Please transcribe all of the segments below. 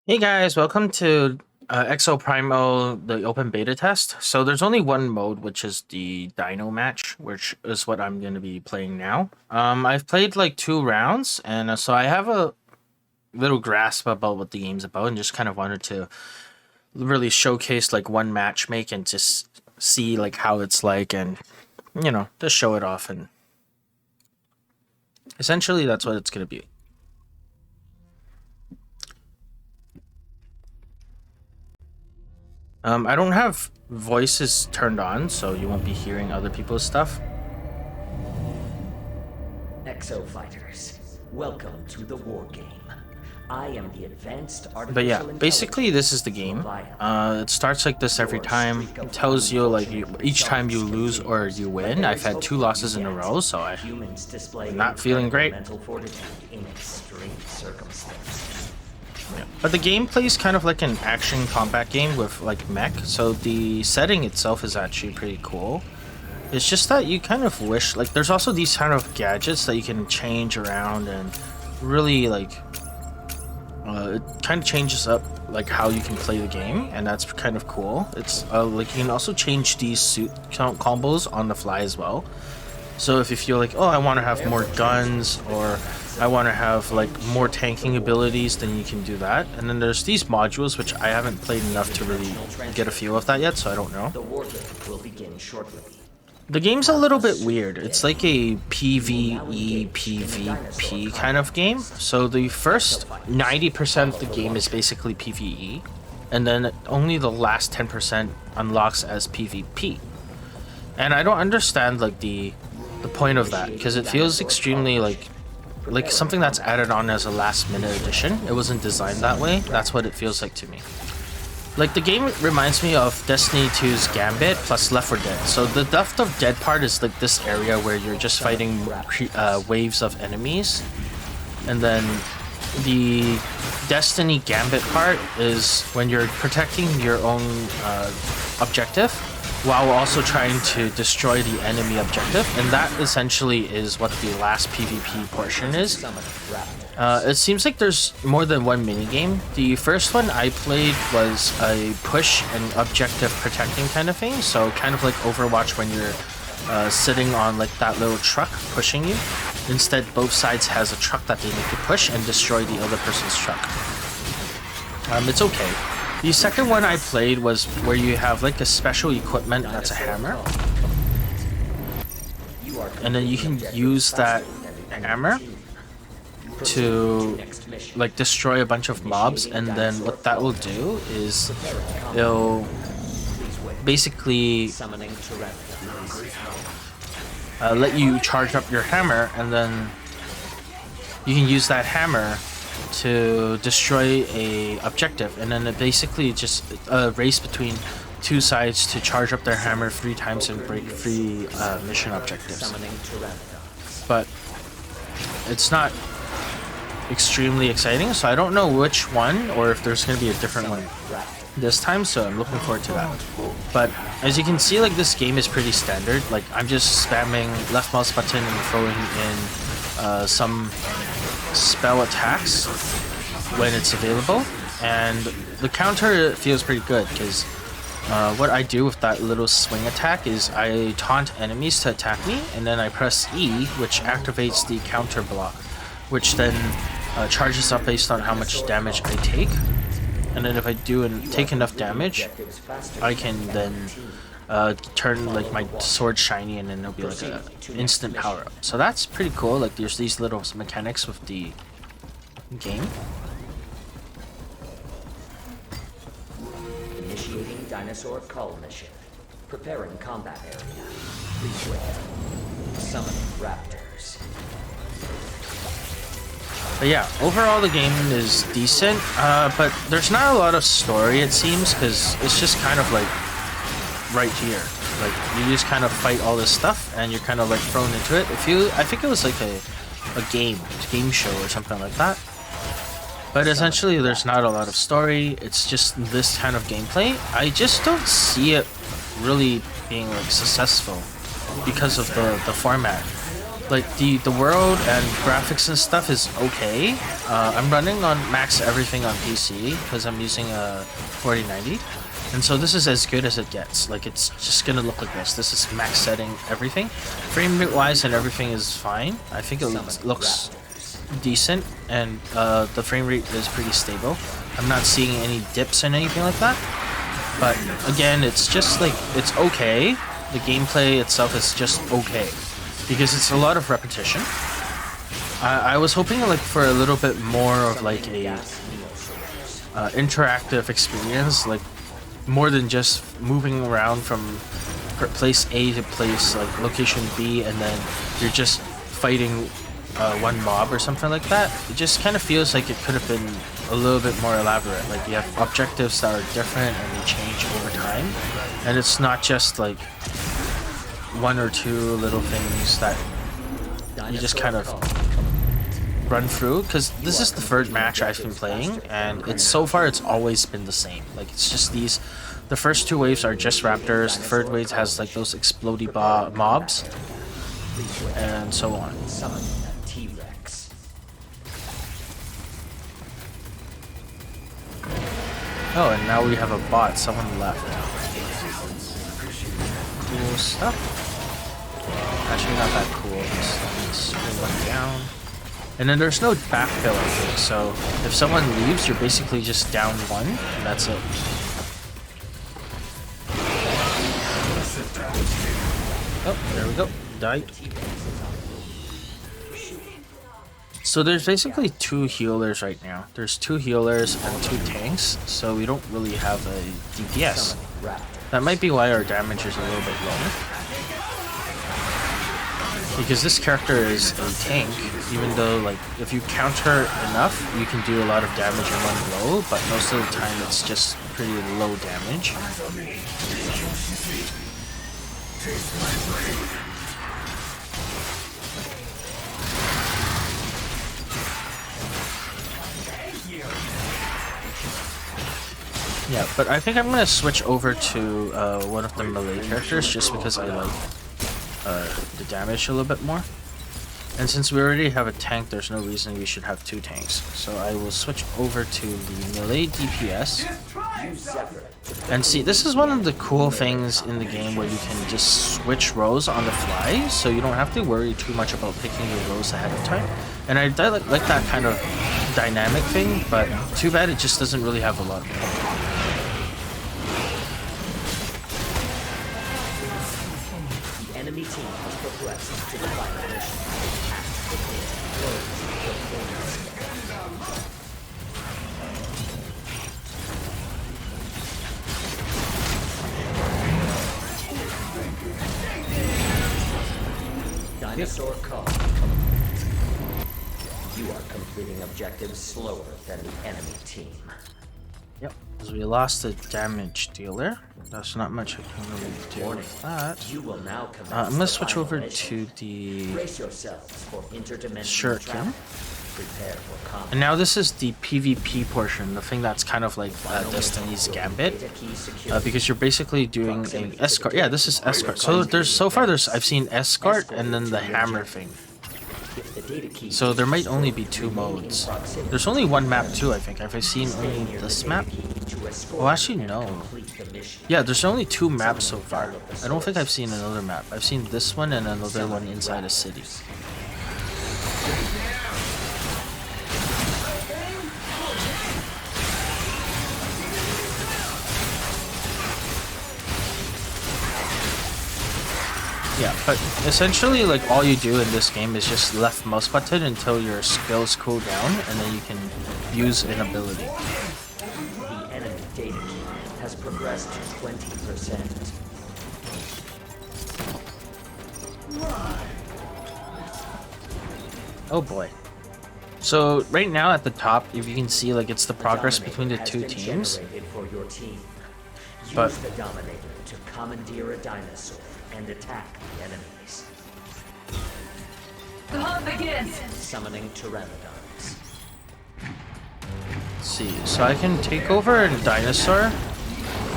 Hey guys, welcome to Exoprimal, the open beta test. So there's only one mode, which is the Dino match, which is what I'm going to be playing now. I've played like 2 rounds, and so I have a little grasp about what the game's about, and just kind of wanted to really showcase like one match make and just see like how it's like, and just show it off. And essentially, that's what it's going to be. I don't have voices turned on, so you won't be hearing other people's stuff. Exo fighters, welcome to the war game. I am the advanced artificial But yeah, basically this is the game. It starts like this every time. It tells you like each time you lose or you win. I've had 2 losses in a row, so I'm not feeling great. Yeah. But the gameplay is kind of like an action combat game with like mech, so the setting itself is actually pretty cool. It's just that you kind of wish, like, there's also these kind of gadgets that you can change around and really like it kind of changes up like how you can play the game, and that's kind of cool. It's like you can also change these suit combos on the fly as well. So if you feel like, oh, I want to have more guns, or I want to have like more tanking abilities, then you can do that. And then there's these modules, which I haven't played enough to really get a feel of that yet, so I don't know. The war game will begin shortly. The game's a little bit weird. It's like a PvE, PvP kind of game. So the first 90% of the game is basically PvE, and then only the last 10% unlocks as PvP. And I don't understand like the point of that, because it feels extremely like something that's added on as a last minute addition. It wasn't designed that way. That's what it feels like to me. Like, the game reminds me of Destiny 2's Gambit plus Left 4 Dead. So the Left 4 Dead part is like this area where you're just fighting waves of enemies, and then the Destiny Gambit part is when you're protecting your own objective while also trying to destroy the enemy objective, and that essentially is what the last PvP portion is. It seems like there's more than one minigame. The first one I played was a push and objective protecting kind of thing, so kind of like Overwatch when you're sitting on like that little truck pushing you. Instead, both sides has a truck that they need to push and destroy the other person's truck. It's okay. The second one I played was where you have like a special equipment that's a hammer, and then you can use that hammer to like destroy a bunch of mobs, and then what that will do is it'll basically let you charge up your hammer, and then you can use that hammer to destroy a objective, and then it basically just a race between 2 sides to charge up their hammer 3 times and break 3 mission objectives. But it's not extremely exciting, so I don't know which one, or if there's going to be a different one this time, so I'm looking forward to that. But as you can see, like, this game is pretty standard. Like, I'm just spamming left mouse button and throwing in some spell attacks when it's available, and the counter feels pretty good, because what I do with that little swing attack is I taunt enemies to attack me, and then I press E, which activates the counter block, which then charges up based on how much damage I take. And then if I do and take enough damage, I can then turn like my sword shiny, and then it'll be like an instant power up. So that's pretty cool. Like, there's these little mechanics with the game. Initiating dinosaur call mission. Preparing combat area. Please wait. Summoning raptors. But yeah, overall the game is decent, but there's not a lot of story, it seems, because it's just kind of like right here. Like, you just kind of fight all this stuff, and you're kind of like thrown into it. I think it was like a game show or something like that. But essentially, there's not a lot of story. It's just this kind of gameplay. I just don't see it really being like successful because of the format. like the world and graphics and stuff is okay. I'm running on max everything on PC because I'm using a 4090, and so this is as good as it gets. Like it's just gonna look like this. This is max setting everything, frame rate wise, and everything is fine. I think it looks decent, and the frame rate is pretty stable. I'm not seeing any dips and anything like that. But again, it's just like it's okay. The gameplay itself is just okay. Because it's a lot of repetition. I was hoping like for a little bit more of like a interactive experience, like more than just moving around from place A to place like location B, and then you're just fighting one mob or something like that. It just kind of feels like it could have been a little bit more elaborate. Like you have objectives that are different and they change over time, and it's not just like one or two little things that you just kind of run through, because this is the third match I've been playing, and it's so far it's always been the same. Like it's just the first two waves are just raptors, the third wave has like those explodey mobs, and so on. Oh, and now we have a bot, someone left. Cool stuff. Actually not that cool. Let's bring one down. And then there's no backfill, I think, so if someone leaves, you're basically just down one, and that's it. Oh, there we go. Died. So there's basically two healers right now. There's two healers and two tanks, so we don't really have a DPS. That might be why our damage is a little bit low. Because this character is a tank, even though like if you counter enough, you can do a lot of damage in one blow, but most of the time it's just pretty low damage. Yeah, but I think I'm gonna switch over to one of the melee characters just because I like the damage a little bit more. And since we already have a tank, there's no reason we should have two tanks. So I will switch over to the melee DPS. And see, this is one of the cool things in the game where you can just switch roles on the fly, so you don't have to worry too much about picking your roles ahead of time. And I like that kind of dynamic thing, but too bad it just doesn't really have a lot of power. Enemy team has progressed to the final mission. Dinosaur call. You are completing objectives slower than the enemy team. Yep, because we lost the damage dealer. There's not much I can really do with that. You will now I'm gonna switch over to the shuriken. And now this is the PvP portion, the thing that's kind of like Destiny's Gambit, because you're basically doing an escort. Yeah, this is escort. So far I've seen escort and then the hammer thing. So there might only be two modes. There's only one map too, I think. Have I seen only this map? Oh, actually no. Yeah, there's only two maps so far. I don't think I've seen another map. I've seen this one and another one inside a city. Yeah, but essentially, like, all you do in this game is just left mouse button until your skills cool down, and then you can use an ability. The enemy data key has progressed to 20%. Oh boy. So, right now at the top, if you can see, like, it's the progress between the two teams. For your team. But use the Dominator to commandeer a dinosaur and attack the enemies. The hunt begins! Summoning pteranodons. let's see, so I can take over a dinosaur,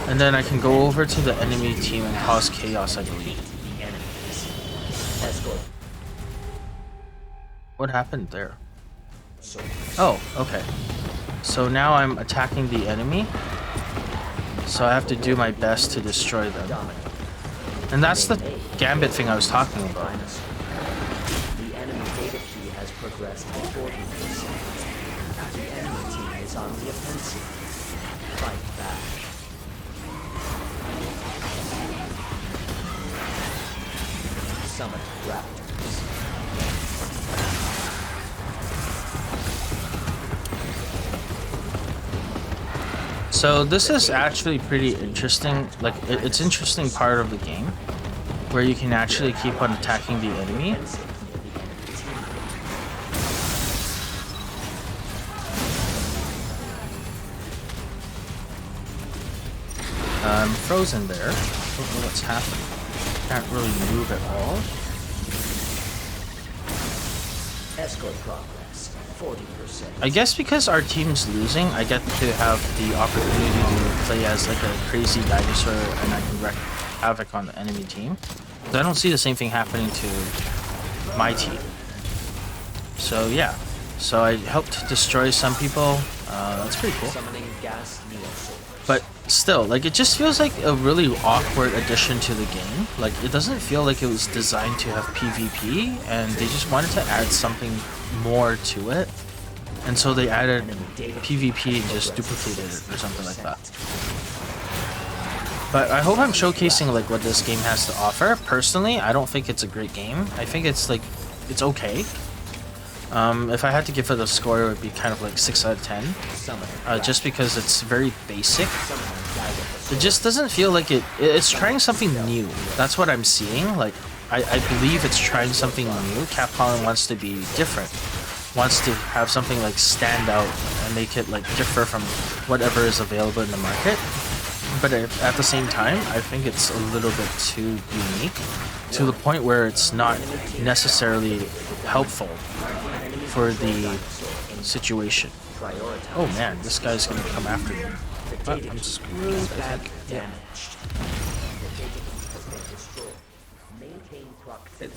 and then I can go over to the enemy team and cause chaos, I believe. The enemies. Escort. What happened there? Oh, okay. So now I'm attacking the enemy. So I have to do my best to destroy them. And that's the gambit thing I was talking about. The enemy data key has progressed to 40%. The enemy team is on the offensive. Fight back. Summon raptors. So this is actually pretty interesting. Like, it's interesting part of the game where you can actually keep on attacking the enemy. I'm frozen there. Don't know what's happening. Can't really move at all. Escort progress, 40%. I guess because our team's losing, I get to have the opportunity to play as like a crazy dinosaur and I can wreak havoc on the enemy team. But I don't see the same thing happening to my team. So yeah. So I helped destroy some people. That's pretty cool. Summoning gas neosaurs. But still, like, it just feels like a really awkward addition to the game. Like, it doesn't feel like it was designed to have PvP, and they just wanted to add something more to it. And so they added PvP and just duplicated it or something like that. But I hope I'm showcasing, like, what this game has to offer. Personally, I don't think it's a great game. I think it's, like, it's okay. If I had to give it a score, it would be kind of like 6 out of 10. Just because it's very basic. It just doesn't feel like it's trying something new. That's what I'm seeing. Like, I believe it's trying something new. Capcom wants to be different. Wants to have something like stand out and make it like differ from whatever is available in the market. But at the same time, I think it's a little bit too unique to the point where it's not necessarily helpful for the situation. Oh man, this guy's gonna come after me. But I'm screwed, I think. Yeah.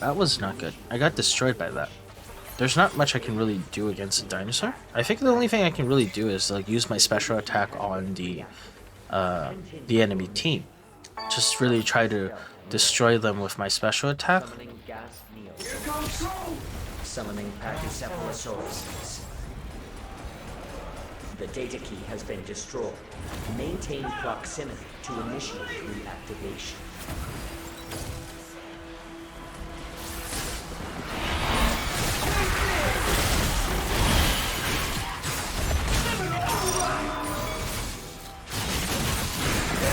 That was not good. I got destroyed by that. There's not much I can really do against a dinosaur. I think the only thing I can really do is like use my special attack on the enemy team. Just really try to destroy them with my special attack. Summoning Pachycephalosauruses. The data key has been destroyed. Maintain proximity to initiate reactivation.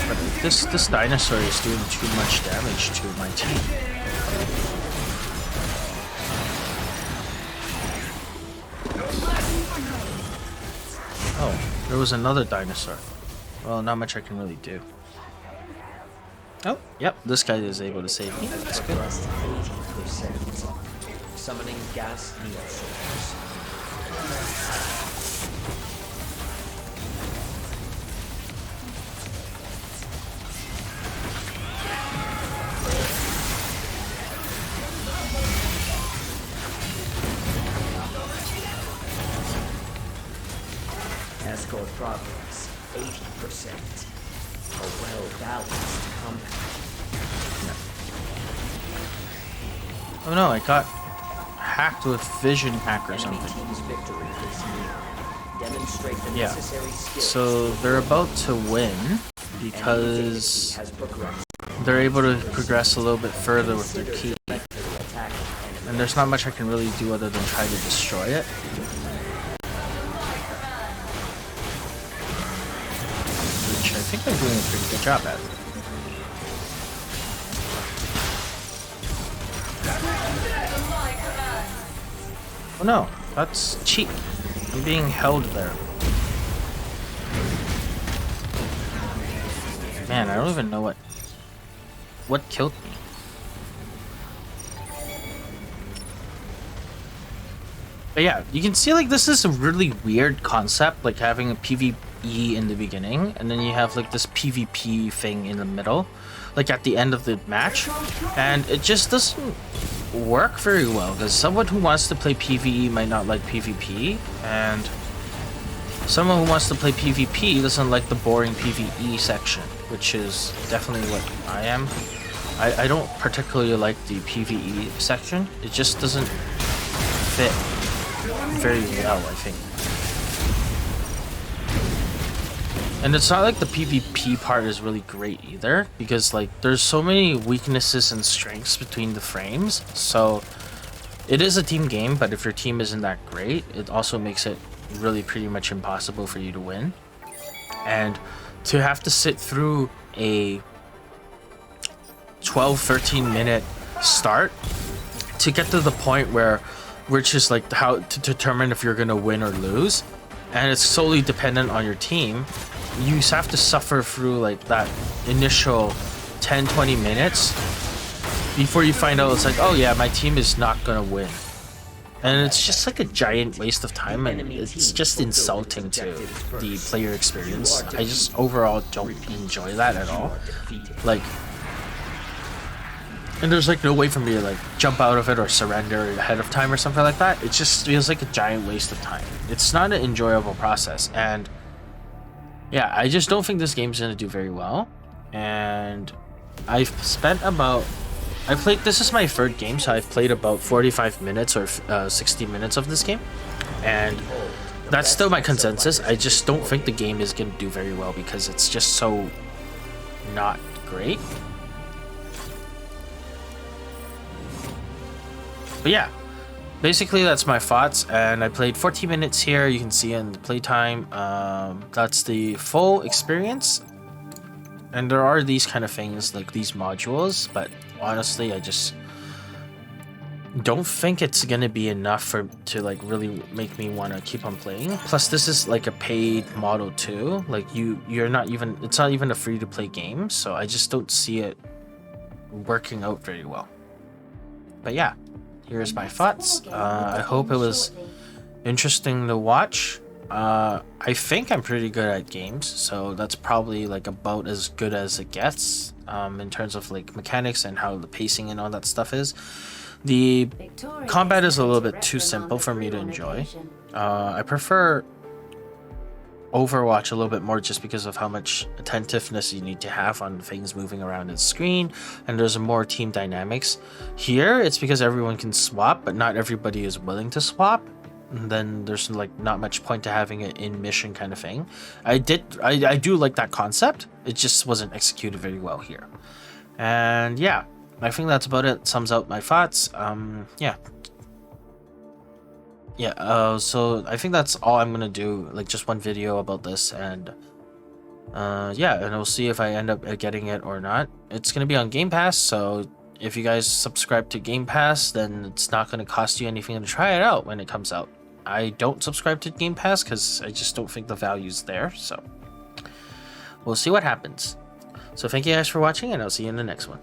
But this dinosaur is doing too much damage to my team. Oh, there was another dinosaur. Well, not much I can really do. Oh, yep, this guy is able to save me. That's good. 80%. Summoning gas neosaurs. Escort progress, 80%. A well-balanced combat. Oh no, I got hacked with vision hack or something. Team's victory is near. Demonstrate the Yeah. necessary skills. So they're about to win because has progressed. they're able to progress a little bit further with their key. And there's not much I can really do other than try to destroy it. Which I think I'm doing a pretty good job at. Oh no, that's cheap. I'm being held there. Man, I don't even know what killed me. But yeah, you can see like this is a really weird concept, like having a PvE in the beginning, and then you have like this PvP thing in the middle, like at the end of the match, and it just doesn't work very well because someone who wants to play PvE might not like PvP, and someone who wants to play PvP doesn't like the boring PvE section, which is definitely what I am. I don't particularly like the PvE section. It just doesn't fit very well, I think. And it's not like the PvP part is really great either, because like there's so many weaknesses and strengths between the frames. So it is a team game, but if your team isn't that great, it also makes it really pretty much impossible for you to win. And to have to sit through a 12-13 minute start to get to the point where which is like how to determine if you're gonna win or lose, and it's solely dependent on your team. You have to suffer through like that initial 10-20 minutes before you find out it's like, oh yeah, my team is not gonna win. And it's just like a giant waste of time, and it's just insulting to the player experience. I just overall don't enjoy that at all. Like, and there's like no way for me to like jump out of it or surrender ahead of time or something like that. It just feels like a giant waste of time. It's not an enjoyable process, and yeah, I just don't think this game's gonna do very well. And I've spent about this is my third game, so I've played about 45 minutes or 60 minutes of this game, and that's still my consensus. I just don't think the game is gonna do very well because it's just so not great. But yeah, basically that's my thoughts, and I played 14 minutes here. You can see in the playtime, that's the full experience. And there are these kind of things like these modules, but honestly, I just don't think it's gonna be enough to like really make me want to keep on playing. Plus, this is like a paid model too. Like it's not even a free to play game, so I just don't see it working out very well. But yeah, here's my thoughts. I hope it was interesting to watch. I think I'm pretty good at games, so that's probably like about as good as it gets in terms of like mechanics and how the pacing and all that stuff is. The combat is a little bit too simple for me to enjoy. I prefer Overwatch a little bit more just because of how much attentiveness you need to have on things moving around the screen, and there's more team dynamics. Here, it's because everyone can swap, but not everybody is willing to swap. And then there's like not much point to having it in mission kind of thing. I do like that concept. It just wasn't executed very well here. And yeah, I think that's about it. Sums out my thoughts. So I think that's all I'm gonna do, like just one video about this, and yeah, and we'll see if I end up getting it or not. It's gonna be on Game Pass, so if you guys subscribe to Game Pass, then it's not gonna cost you anything to try it out when it comes out. I don't subscribe to Game Pass because I just don't think the value's there, so we'll see what happens. So thank you guys for watching, and I'll see you in the next one.